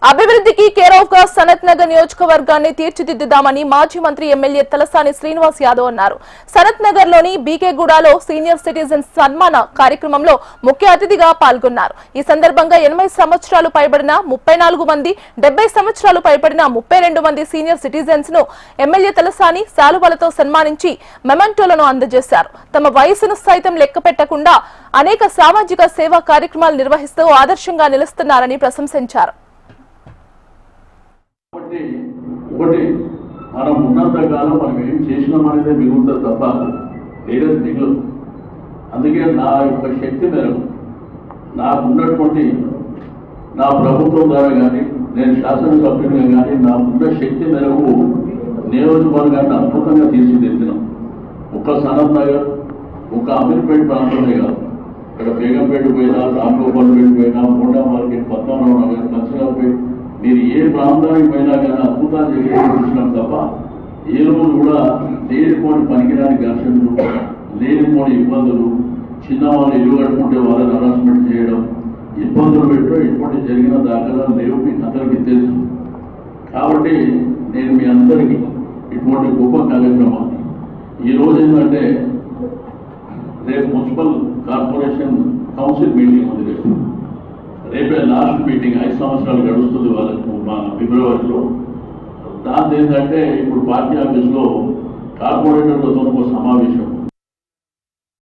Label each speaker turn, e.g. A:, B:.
A: అభివృద్ధికి care of గా సనత్ నగర్ నియోజకవర్గాన్ని తీర్చిదిద్దుదామని మాజీ మంత్రి ఎమ్మెల్యే తలసాని శ్రీనివాస్ యాదవ్ అన్నారు. సనత్ నగర్ లోని బీకేగూడలో సీనియర్ సిటిజన్స్ సన్మాన కార్యక్రమంలో ముఖ్య అతిథిగా పాల్గొన్నారు. ఈ సందర్భంగా 80 సంవత్సరాలు పైబడిన 34 మంది, 70 సంవత్సరాలు పైబడిన 32 మంది సీనియర్ సిటిజన్స్ ను ఎమ్మెల్యే తలసాని శాలువలతో సన్మానించి మెమెంటోలను అందజేశారు. తమ వయసును సైతం లెక్క పెట్టకుండా అనేక సామాజిక సేవా కార్యక్రమాలు నిర్వహిస్తూ ఆదర్శంగా నిలుస్తున్నారని ప్రశంసించారు.
B: ఒకటి మనం ఉన్నంత కాలం మనం ఏం చేసినామనేదే మిగులుతుంది తప్ప వేరేది మిగులు. అందుకే నా యొక్క శక్తి మేరకు నాకున్నటువంటి నా ప్రభుత్వం ద్వారా కానీ నేను శాసనసభ్యునిగా కానీ నాకున్న శక్తి మేరకు నియోజకవర్గాన్ని అద్భుతంగా తీర్చిదిద్దినాం. ఒక్క సనత్ నగర్, ఒక్క అమీర్పేట ప్రాంతమే కాదు, ఇక్కడ బేగంపేట పోయినా, రాంగోపాల్పేట పోయినా, మోండా మార్కెట్, పద్మనాభ నగర్, కంచరాపేట, మీరు ఏ ప్రాంతానికి పోయినా కానీ అద్భుతాలు చేసి చూసినాం తప్ప ఏ రోజు కూడా లేనిపోని పనికిరాని ఘర్షణలు, లేనిపోని ఇబ్బందులు, చిన్నవాళ్ళు ఇల్లు కట్టుకుంటే వాళ్ళని హరాస్మెంట్ చేయడం, ఇబ్బందులు పెట్టడం ఇటువంటి జరిగిన దాఖలాలు లేవు. మీకు అందరికీ తెలుసు. కాబట్టి నేను మీ అందరికీ ఇటువంటి గొప్ప కార్యక్రమాన్ని ఈరోజు ఏంటంటే రేపు మున్సిపల్ కార్పొరేషన్ కౌన్సిల్ మీటింగ్ ఉంది. రేపే లాస్ట్ మీటింగ్, 5 సంవత్సరాలు గడుస్తుంది వాళ్ళకు మన ఫిబ్రవరిలో. దాంతో ఏంటంటే ఇప్పుడు పార్టీ ఆఫీస్లో కార్పొరేటర్లతో ఒక సమావేశం